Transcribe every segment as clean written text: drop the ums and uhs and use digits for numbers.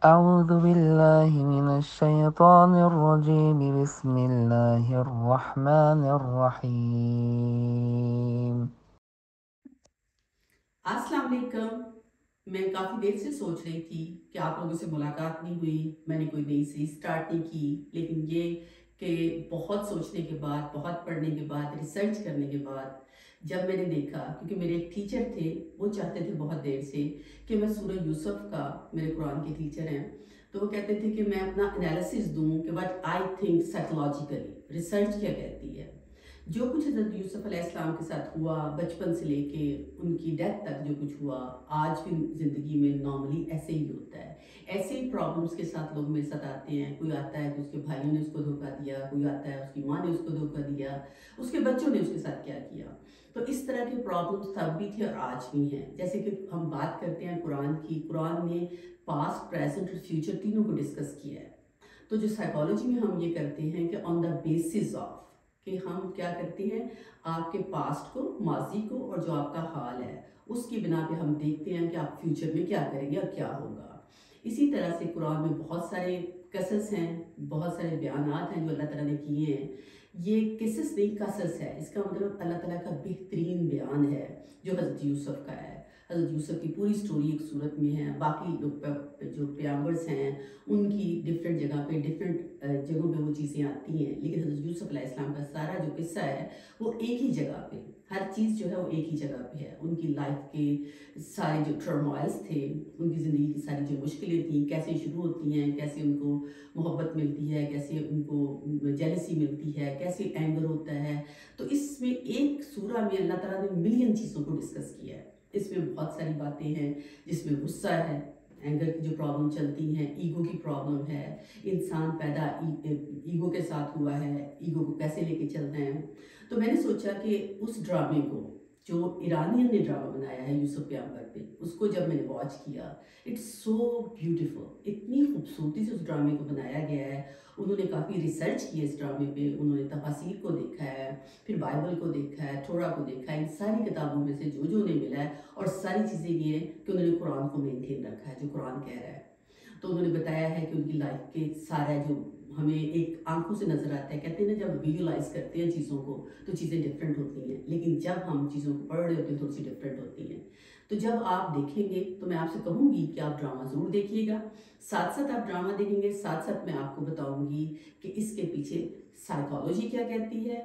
أعوذ بالله من الشيطان الرجيم بسم الله الرحمن الرحيم. अस्सलाम वालेकुम। मैं काफ़ी देर से सोच रही थी कि आप लोगों से मुलाकात नहीं हुई, मैंने कोई नई सीरीज स्टार्ट नहीं की, लेकिन ये कि बहुत सोचने के बाद, बहुत पढ़ने के बाद, रिसर्च करने के बाद जब मैंने देखा, क्योंकि मेरे एक टीचर थे, वो चाहते थे बहुत देर से कि मैं सूरह यूसुफ का, मेरे कुरान के टीचर हैं, तो वो कहते थे कि मैं अपना एनालिसिस दूँ कि what I think psychologically, research क्या कहती है। जो कुछ हज़रत यूसुफ अलैहिस्सलाम के साथ हुआ, बचपन से लेके उनकी डेथ तक जो कुछ हुआ, आज भी ज़िंदगी में नॉर्मली ऐसे ही होता है। ऐसे ही प्रॉब्लम्स के साथ लोग मेरे साथ आते हैं। कोई आता है कि उसके भाइयों ने उसको धोखा दिया, कोई आता है उसकी माँ ने उसको धोखा दिया, उसके बच्चों ने उसके साथ क्या किया। तो इस तरह के प्रॉब्लम्स तब भी थे और आज भी हैं। जैसे कि हम बात करते हैं कुरान की, कुरान ने पास्ट, प्रेजेंट और फ्यूचर तीनों को डिस्कस किया है। तो जो साइकोलॉजी में हम ये करते हैं कि ऑन द बेसिस ऑफ कि हम क्या करते हैं, आपके पास्ट को, माजी को और जो आपका हाल है उसकी बिना पे हम देखते हैं कि आप फ्यूचर में क्या करेंगे और क्या होगा। इसी तरह से कुरान में बहुत सारे कसस हैं, बहुत सारे बयानात हैं जो अल्लाह ताला ने किए हैं। ये किसस नहीं, कसस है। इसका मतलब अल्लाह ताला का बेहतरीन बयान है जो हज़रत यूसुफ का है। हज़रत यूसुफ की पूरी स्टोरी एक सूरत में है। बाकी लोग जो पैगंबर्स हैं उनकी डिफरेंट जगह पे, डिफरेंट जगहों पे वो चीज़ें आती हैं, लेकिन हज़रत यूसुफ अलैहिस्सलाम का सारा जो किस्सा है वो एक ही जगह पे, हर चीज़ जो है वो एक ही जगह पे है। उनकी लाइफ के सारे जो टर्मोइल्स थे, उनकी ज़िंदगी की सारी जो मुश्किलें थी, कैसे शुरू होती हैं, कैसे उनको मोहब्बत मिलती है, कैसे उनको जेलसी मिलती है, कैसे एंगर होता है। तो इसमें एक सूरा में अल्लाह ताला ने मिलियन चीज़ों को डिस्कस किया है। इसमें बहुत सारी बातें हैं जिसमें गुस्सा है, एंगर की जो प्रॉब्लम चलती हैं, ईगो की प्रॉब्लम है, इंसान पैदा ईगो के साथ हुआ है, ईगो को कैसे लेके चलते हैं। तो मैंने सोचा कि उस ड्रामे को, जो ईरानियन ने ड्रामा बनाया है यूसुफ पैगंबर पे, उसको जब मैंने वॉच किया, इट्स सो ब्यूटीफुल। इतनी खूबसूरती से उस ड्रामे को बनाया गया है। उन्होंने काफ़ी रिसर्च की है इस ड्रामे पे, उन्होंने तफासीर को देखा है, फिर बाइबल को देखा है, थोड़ा को देखा है, इन सारी किताबों में से जो जो उन्हें मिला है, और सारी चीज़ें ये हैं कि उन्होंने कुरान को मेंटेन रखा है जो कुरान कह रहा है। तो उन्होंने बताया है कि उनकी लाइफ के सारा जो हमें एक आंखों से नजर आता है, कहते हैं ना जब विजुलाइज करते हैं चीज़ों को तो चीज़ें डिफरेंट होती हैं, लेकिन जब हम चीज़ों को पढ़ रहे होते हैं थोड़ी सी डिफरेंट होती हैं। तो जब आप देखेंगे तो मैं आपसे कहूँगी कि आप ड्रामा ज़रूर देखिएगा। साथ साथ आप ड्रामा देखेंगे, साथ साथ मैं आपको बताऊँगी कि इसके पीछे साइकोलॉजी क्या कहती है,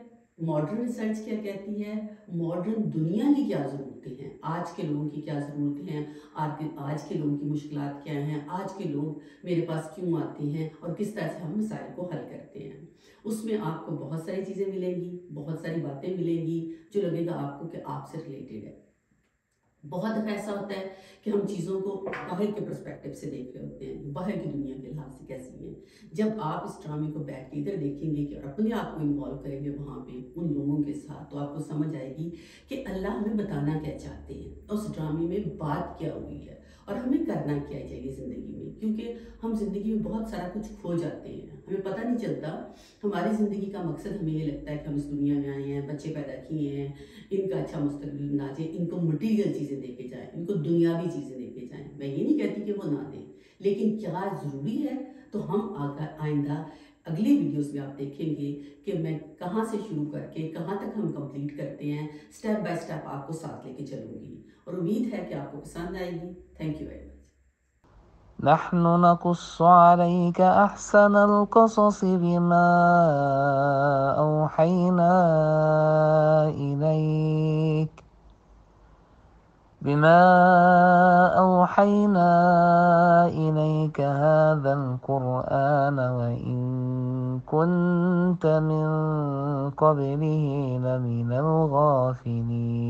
मॉडर्न रिसर्च क्या कहती है, मॉडर्न दुनिया की क्या ज़रूरतें हैं, आज के लोगों की क्या ज़रूरतें हैं, आज के लोगों की मुश्किलात क्या हैं, आज के लोग मेरे पास क्यों आते हैं और किस तरह से हम मसाइल को हल करते हैं। उसमें आपको बहुत सारी चीज़ें मिलेंगी, बहुत सारी बातें मिलेंगी जो लगेगा आपको कि आपसे रिलेटेड है। बहुत दफ़ा ऐसा होता है कि हम चीज़ों को बाहर के पर्सपेक्टिव से देख रहे होते हैं, बाहर की दुनिया के लिहाज से कैसी हैं। जब आप इस ड्रामे को बैठ के इधर देखेंगे कि और अपने आप को इन्वॉल्व करेंगे वहाँ पे उन लोगों के साथ, तो आपको समझ आएगी कि अल्लाह हमें बताना क्या चाहते हैं, उस ड्रामे में बात क्या हुई है और हमें करना क्या चाहिए ज़िंदगी में। क्योंकि हम ज़िंदगी में बहुत सारा कुछ खो जाते हैं, हमें पता नहीं चलता। हमारी ज़िंदगी का मकसद हमें ये लगता है कि हम इस दुनिया में आए हैं, बच्चे पैदा किए हैं, इनका अच्छा मुस्तकबिल बना जाए, इनको मटीरियल चीज़ें दे के जाएँ, इनको दुनियावी चीज़ें दे के जाएँ। मैं ये नहीं कहती कि वो ना दें, लेकिन क्या ज़रूरी है, तो हम आइंदा अगली वीडियोस में आप देखेंगे कि मैं कहाँ से शुरू करके कहाँ तक हम कंप्लीट करते हैं, स्टेप बाय स्टेप आपको साथ लेके चलूँगी और उम्मीद है कि आपको पसंद आएगी। Thank you very much. نحن نقص عليك أحسن القصص أوحينا إليك بما أوحينا إليك هذا القرآن وإن كنت من قبله لمن الغافلين.